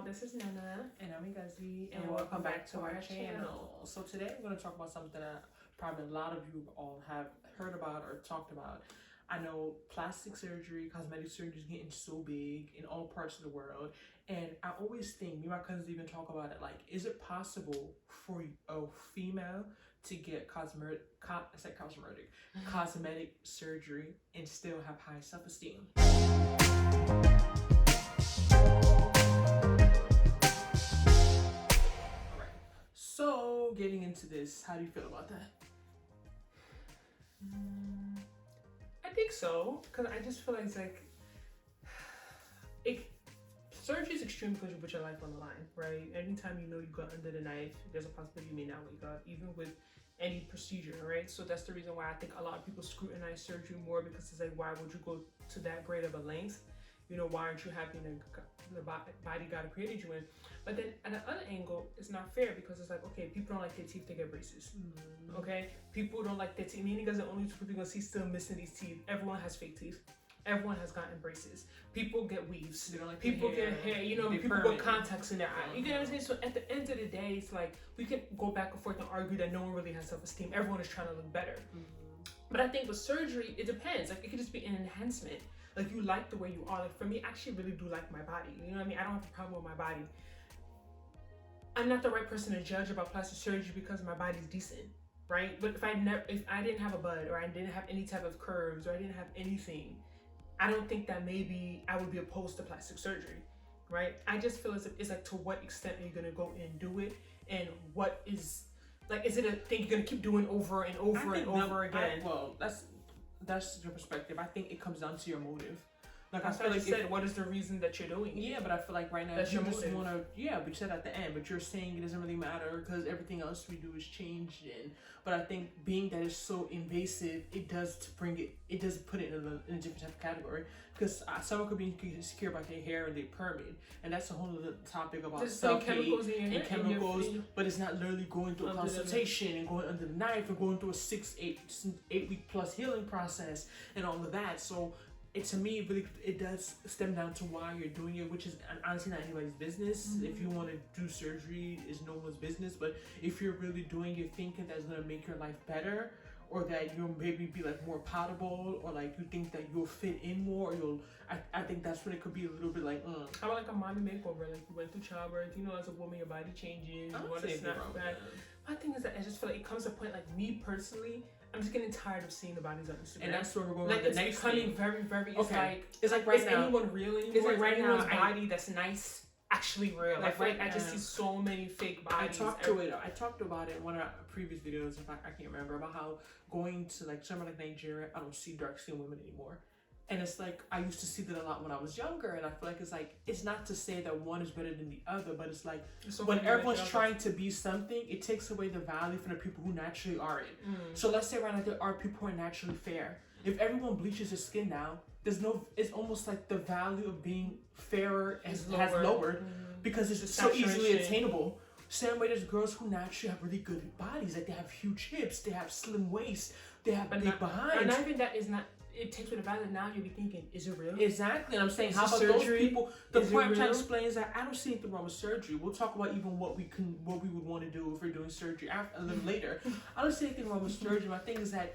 y'all, this is Nana. And I'm Igazi, and welcome back to our channel. So today I'm going to talk about something that probably a lot of you all have heard about or talked about. I know plastic surgery, cosmetic surgery is getting so big in all parts of the world. And I always think, me and my cousins even talk about it, like, is it possible for a female to get cosmetic surgery and still have high self-esteem? So, getting into this, how do you feel about that? I think so, because I just feel like it's like, surgery is extreme because you put your life on the line, right? Anytime you know you got under the knife, there's a possibility you may not wake up, even with any procedure, right? So that's the reason why I think a lot of people scrutinize surgery more, because it's like, why would you go to that great of a length? You know, why aren't you happy in the body God created you in? But then at the other angle, it's not fair, because it's like, okay, people don't like their teeth, they get braces. Okay? People don't like their teeth. Meaning, as the only two people you're gonna see still missing these teeth. Everyone has fake teeth. Everyone has gotten braces. People get weaves. They don't like people get hair. You know, people put contacts in their eye. You get what I'm saying? So at the end of the day, it's like, we can go back and forth and argue that no one really has self-esteem. Everyone is trying to look better. But I think with surgery, it depends. Like, it could just be an enhancement. Like, you like the way you are. Like, for me, I actually really do like my body. You know what I mean? I don't have a problem with my body. I'm not the right person to judge about plastic surgery because my body's decent, right? But if I didn't have a butt, or I didn't have any type of curves, or I didn't have anything, I don't think that maybe I would be opposed to plastic surgery, right? I just feel as if it's like, to what extent are you gonna go and do it, and what is, like, is it a thing you're gonna keep doing over and over and over again? Well, that's your perspective. I think it comes down to your motive. Like, I feel like, what is the reason that you're doing it? Yeah, but I feel like right now, that's you your just motive. want to, yeah, but you said at the end, but you're saying it doesn't really matter because everything else we do is changed in. But I think being that it's so invasive, it does put it in a different type of category. Because someone could be insecure about their hair and their perming, and that's a whole other topic about self-hate and chemicals. But it's not literally going through a consultation and going under the knife and going through a 8 week plus healing process and all of that. So to me, really, it does stem down to why you're doing it, which is honestly not anybody's business. If you want to do surgery, it's no one's business. But if you're really doing it thinking that's gonna make your life better, or that you'll maybe be like more palatable, or like you think that you'll fit in more, or I think that's when it could be a little bit like, How about like a mommy makeover? Like, you went through childbirth, you know, as a woman, your body changes. I don't say anything wrong with that. My thing is that I just feel like it comes to a point, like, me personally, I'm just getting tired of seeing the bodies on Instagram. And that's where we're going like, with the next becoming thing. very, very, It's like right is now, anyone real anymore? It's like right now, body that's nice actually real? Like, right, I just see so many fake bodies. I talked about it in one of our previous videos, in fact, I can't remember, about how going to like somewhere like Nigeria, I don't see dark skinned women anymore. And it's like, I used to see that a lot when I was younger, and I feel like it's not to say that one is better than the other, but it's like, when everyone's trying to be something, it takes away the value from the people who naturally are it. So let's say right now there are people who are naturally fair. If everyone bleaches their skin now, it's almost like the value of being fairer has lowered, because it's so easily attainable. Same way there's girls who naturally have really good bodies, like they have huge hips, they have slim waists, they have big behinds. And I think that is not, it takes with the value. Now you'll be thinking, is it real? Exactly. And I'm saying, how about those people? The point I'm trying to explain is that I don't see anything wrong with surgery. We'll talk about even what we would want to do if we're doing surgery a little later. I don't see anything wrong with surgery. My thing is that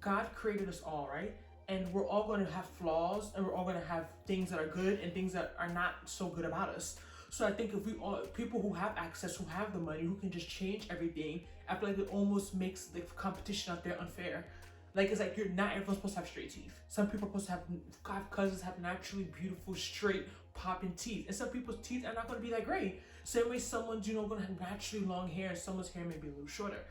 God created us all, right? And we're all going to have flaws, and we're all going to have things that are good and things that are not so good about us. So I think if we all, people who have access, who have the money, who can just change everything, I feel like it almost makes the competition out there unfair. Like, it's like, not everyone's supposed to have straight teeth. Some people are supposed to have cousins have naturally beautiful, straight, popping teeth. And some people's teeth are not going to be that great. Same way someone's, going to have naturally long hair, and someone's hair may be a little shorter.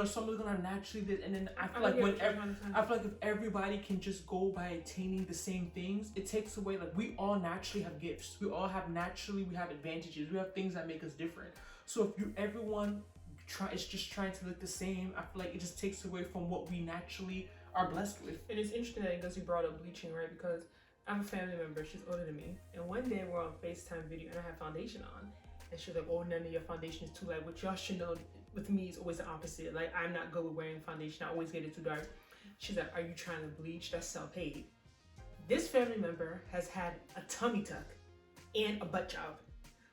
Someone's going to have naturally this. And then I feel like if everybody can just go by attaining the same things, it takes away, like, we all naturally have gifts. We all have we have advantages. We have things that make us different. So if everyone is just trying to look the same, I feel like it just takes away from what we naturally are blessed with. And it's interesting that because you brought up bleaching, right? Because I have a family member, she's older than me, and one day we're on FaceTime video and I have foundation on, and she was like, "Oh, none of your foundation is too light," which y'all should know, with me, it's always the opposite. Like, I'm not good with wearing foundation. I always get it too dark. She's like, "Are you trying to bleach? That's self-hate." This family member has had a tummy tuck and a butt job.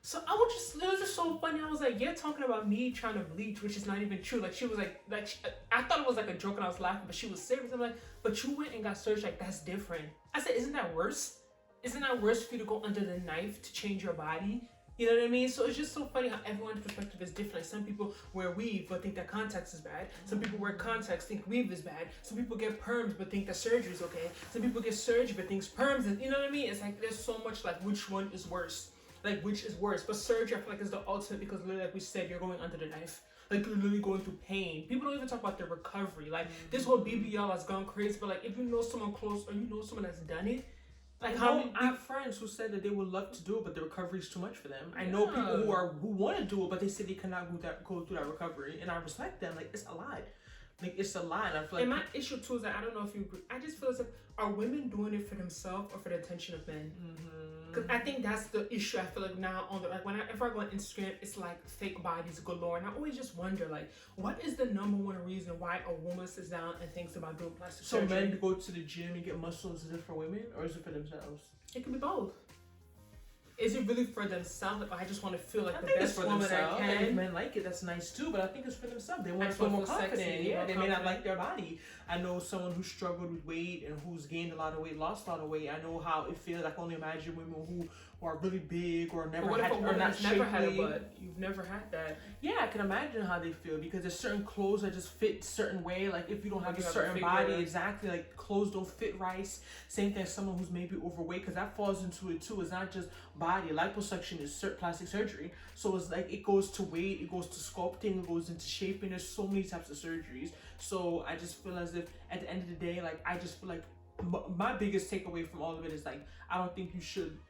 So it was just so funny. I was like, you're talking about me trying to bleach, which is not even true. Like she was I thought it was like a joke and I was laughing, but she was serious. I'm like, but you went and got surgery, like that's different. I said, isn't that worse? Isn't that worse for you to go under the knife to change your body? You know what I mean? So it's just so funny how everyone's perspective is different. Like some people wear weave but think that contacts is bad. Some people wear contacts, think weave is bad. Some people get perms but think that surgery is okay. Some people get surgery but thinks perms is, you know what I mean? It's like there's so much like which one is worse. Like which is worse. But surgery I feel like is the ultimate because literally like we said, you're going under the knife. Like you're literally going through pain. People don't even talk about the recovery. Like this whole BBL has gone crazy, but like if you know someone close or you know someone that's done it, like I have friends who said that they would love to do it, but the recovery is too much for them. I know people who want to do it, but they said they cannot go through that recovery, and I respect them. Like it's a lot. Like it's a lot. And I feel like my issue too is that I don't know if you agree. I just feel as if are women doing it for themselves or for the attention of men? Because I think that's the issue. I feel like now on the like if I go on Instagram, it's like fake bodies galore, and I always just wonder like, what is the number one reason why a woman sits down and thinks about doing plastic surgery? So men go to the gym and get muscles. Is it for women or is it for themselves? It can be both. Is it really for themselves? Like, I just want to feel like I the think best it's for woman themselves. I And if can. men like it, that's nice too. But I think it's for themselves. They want I to feel more feel sexy, confident. Yeah, more they may not confident. like their body. I know someone who struggled with weight and who's gained a lot of weight, lost a lot of weight. I know how it feels. I can only imagine women who are really big or never But what had if a or woman not has never had a shapely. butt? You've never had that. Yeah, I can imagine how they feel because there's certain clothes that just fit certain way. Like if you don't have You a have a certain figure. body, exactly, like clothes don't fit right. Same thing as someone who's maybe overweight because that falls into it too. It's not just body. Liposuction is plastic surgery. So it's like it goes to weight, it goes to sculpting, it goes into shaping. There's so many types of surgeries. So I just feel as if at the end of the day, like I just feel like my biggest takeaway from all of it is like I don't think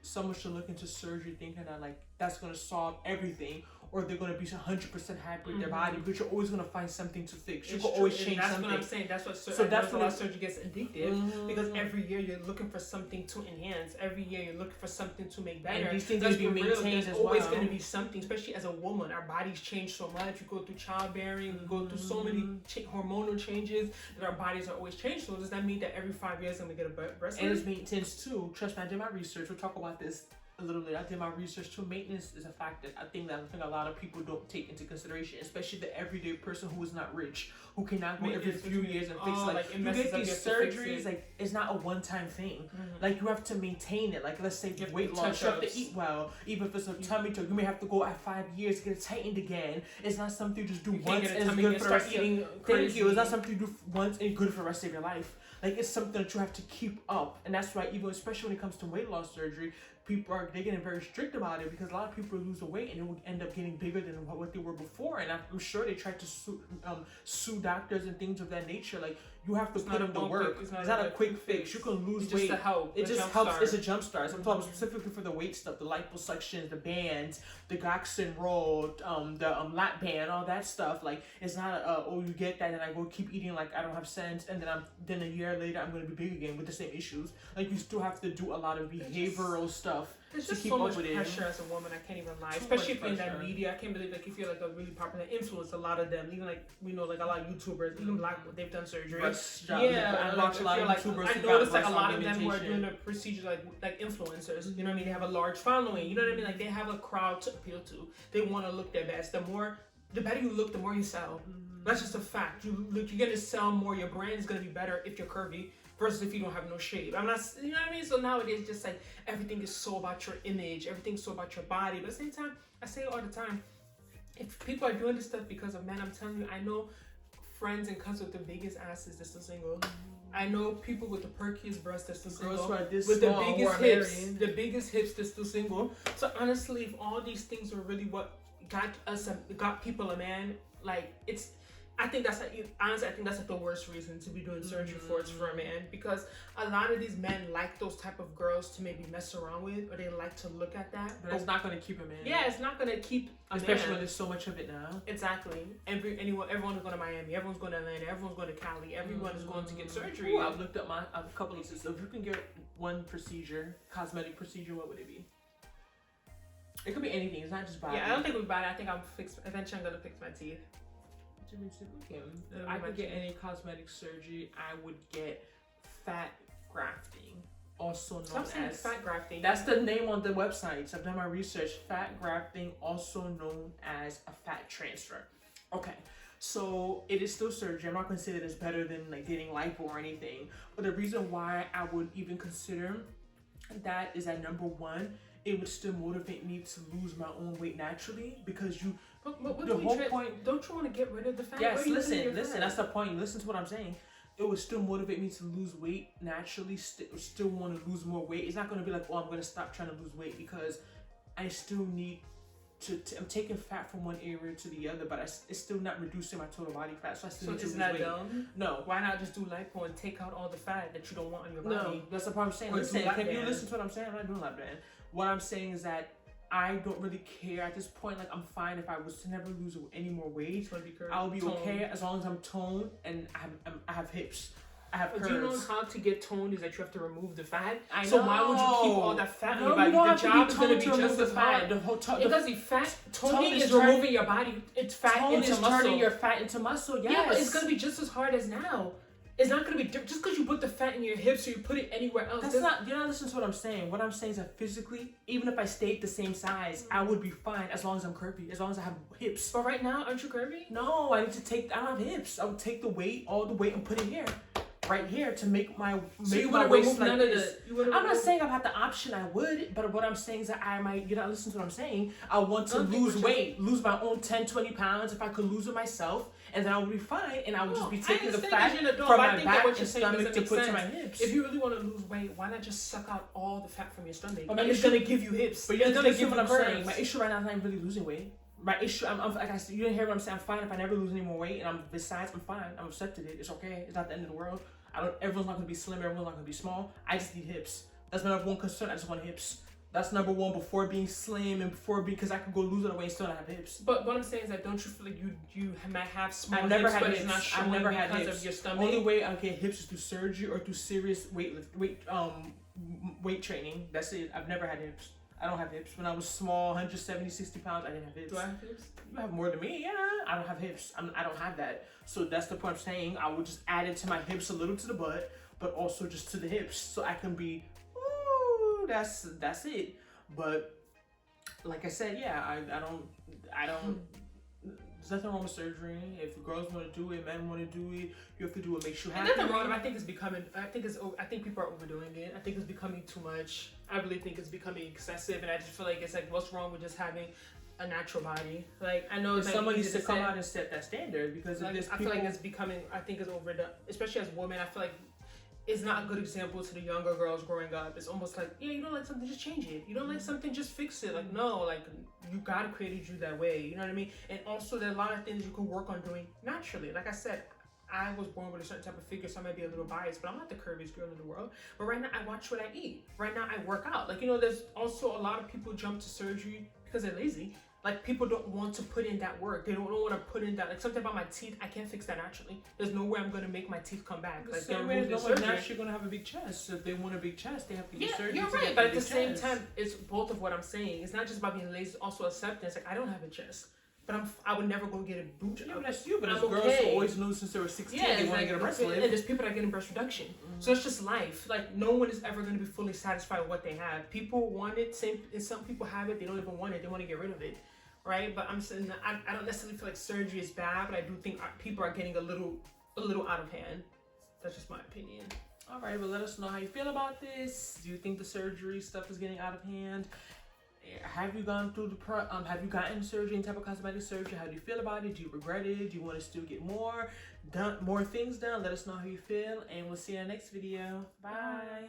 someone should look into surgery thinking that like that's gonna solve everything or they're gonna be 100% happy with their body because you're always gonna find something to fix. You can always change that's something. What I'm saying. That's what that's why when surgery gets addictive because every year you're looking for something to enhance. Every year you're looking for something to make better. And these things Let's need to be real, maintained there's as always well. going to be something, especially as a woman. Our bodies change so much. We go through childbearing. We go through so many hormonal changes that our bodies are always changing. So does that mean that every 5 years I'm going to get a breast? And it's maintenance too. Trust me, I did my research. We'll talk about this a little bit. I did my research too. Maintenance is a fact that I think a lot of people don't take into consideration, especially the everyday person who is not rich, who cannot go every few years and fix it you get these surgeries, like it's not a one-time thing. Like you have to maintain it. Like let's say weight loss, you have to eat well. Even if it's a tummy tuck, you may have to go at 5 years to get it tightened again. It's not something you just do once and it's good for the rest of your life. Thank you. It's not something you do once and good for the rest of your life. Like it's something that you have to keep up, and that's why even especially when it comes to weight loss surgery, they're getting very strict about it because a lot of people lose the weight and it would end up getting bigger than what they were before. And I'm sure they tried to sue doctors and things of that nature. Like you have to put in the work. It's not a quick fix. You can lose weight. It just helps. It's a jump start. I'm talking specifically for the weight stuff, the liposuctions, the bands, the Goxin roll, the lap band, all that stuff. Like it's not you get that and I go keep eating like I don't have sense and then a year later I'm gonna be big again with the same issues. Like you still have to do a lot of behavioral stuff. There's to just keep so up much with pressure it. as a woman. I can't even lie. Too Especially much if you're in that pressure. media. I can't believe like if you're like a really popular influencer. A lot of them, even like we know like a lot of YouTubers, even black, they've done surgery. I watch a lot of YouTubers. I noticed like a lot of them who are doing the procedures like influencers. You know what I mean? They have a large following. You know what I mean? Like they have a crowd to appeal to. They want to look their best. The better you look, the more you sell. That's just a fact. You're gonna sell more. Your brand is gonna be better if you're curvy versus if you don't have no shape. I'm not, you know what I mean? So nowadays, just like everything is so about your image, everything's so about your body. But at the same time, I say it all the time. If people are doing this stuff because of men, I'm telling you, I know friends and cousins with the biggest asses that's still single. I know people with the perkiest breasts that's still single. Girls who are this with small, the biggest hips that's still single. So honestly, if all these things are really what got people a man, like I think that's honestly, I think that's like the worst reason to be doing surgery for a man, because a lot of these men like those type of girls to maybe mess around with, or they like to look at that. But it's not gonna keep a man. Yeah, it's not gonna keep especially when there's so much of it now. Exactly. Everyone is going to Miami. Everyone's going to Atlanta. Everyone's going to Cali. Everyone is going to get surgery. Ooh, I've looked up a couple of these. So if you can get one cosmetic procedure, what would it be? It could be anything. It's not just body. Yeah, I don't think we'll buy it. I think eventually I'm going to fix my teeth. If I could get any cosmetic surgery, I would get fat grafting. also known Stop saying as fat grafting. That's the name on the websites. I've done my research. Fat grafting, also known as a fat transfer. Okay, so it is still surgery. I'm not gonna say that it's better than like getting lipo or anything. But the reason why I would even consider that is that, number one, it would still motivate me to lose my own weight naturally, because you. But the whole point. Don't you want to get rid of the fat? Yes, listen. That's the point. Listen to what I'm saying. It would still motivate me to lose weight naturally. Still want to lose more weight. It's not going to be like, oh, I'm going to stop trying to lose weight, because I still need to. I'm taking fat from one area to the other, but it's still not reducing my total body fat. So I still need to lose weight. Dumb? No. Why not just do lipo and take out all the fat that you don't want on your body? No, that's the point I'm saying. Listen, can you listen to what I'm saying? I'm not doing lap band. What I'm saying is that I don't really care at this point. Like, I'm fine if I was to never lose any more weight. I'll be okay as long as I'm toned and I have hips. I have curves. Do you know how to get toned is that you have to remove the fat? I know. So why would you keep all that fat in your body? The job is going to be just as hard. Because the fat toning is removing your body. It's fat into muscle. Turning your fat into muscle. Yes. Yeah, but it's going to be just as hard as now. It's not going to be just because you put the fat in your hips or you put it anywhere else. You're not listening to what I'm saying. What I'm saying is that physically, even if I stayed the same size, I would be fine as long as I'm curvy, as long as I have hips. But right now, aren't you curvy? No, I don't have hips. I would take all the weight and put it here. Right here to make my waist like this. I'm not saying I have the option, I would, but what I'm saying is that you're not listening to what I'm saying. I want to lose weight, lose my own 10, 20 pounds if I could lose it myself, and then I would be fine, and I would just be taking the fat from my back and stomach to put to my hips. If you really want to lose weight, why not just suck out all the fat from your stomach? And it's going to give you hips. But you're going to give what I'm saying. My issue right now is not really losing weight. My issue, I'm like I said, you didn't hear what I'm saying. I'm fine if I never lose any more weight, and I'm fine. I'm accepted it. It's okay. It's not the end of the world. Everyone's not gonna be slim. Everyone's not gonna be small. I just need hips. That's my number one concern. I just want hips. That's number one before being slim and because I could go lose it away and still not have hips. But what I'm saying is that don't you feel like you might have small hips, but hips. It's not showing I've never had hips. Of your stomach? Only way I get hips is through surgery or through serious weight training. That's it. I've never had hips. I don't have hips. When I was small, 170, 60 pounds, I didn't have hips. Do I have hips? You have more than me, yeah. I don't have hips. I don't have that. So that's the point I'm saying. I would just add it to my hips, a little to the butt, but also just to the hips, so I can be, ooh, that's it. But like I said, yeah, I don't. There's nothing wrong with surgery. If girls want to do it, men want to do it, you have to do what makes you happy. Nothing wrong. I think people are overdoing it. I think it's becoming too much. I really think it's becoming excessive, and I just feel like it's like, what's wrong with just having a natural body? Like, I know someone needs to come out and set that standard, because like, I feel like it's becoming. I think it's overdone, especially as women. I feel like it's not a good example to the younger girls growing up. It's almost like, yeah, you don't like something, just change it. You don't like something, just fix it. Like, no, like, you God created you that way. You know what I mean? And also, there are a lot of things you can work on doing naturally. Like I said, I was born with a certain type of figure, so I might be a little biased, but I'm not the curviest girl in the world. But right now, I watch what I eat. Right now, I work out. Like, you know, there's also a lot of people jump to surgery because they're lazy. Like, people don't want to put in that work. They don't want to put in that. Like, something about my teeth, I can't fix that naturally. There's no way I'm going to make my teeth come back. Like, no one's naturally going to have a big chest. So if they want a big chest, they have to get surgery. You're right. But at the same time, it's both of what I'm saying. It's not just about being lazy, it's also acceptance. Like, I don't have a chest. But I would never go get a boob job. Yeah, but that's you. But there's girls who always knew since they were 16 they want to get a breast lift. And there's people that are getting breast reduction. So it's just life. Like, no one is ever going to be fully satisfied with what they have. People want it. And some people have it. They don't even want it. They want to get rid of it. Right? But I'm saying I don't necessarily feel like surgery is bad, but I do think people are getting a little out of hand. That's just my opinion. All right, but let us know how you feel about this. Do you think the surgery stuff is getting out of hand? Have you gone through have you gotten surgery, any type of cosmetic surgery? How do you feel about it? Do you regret it? Do you want to still get more things done? Let us know how you feel, and we'll see you in the next video. Bye.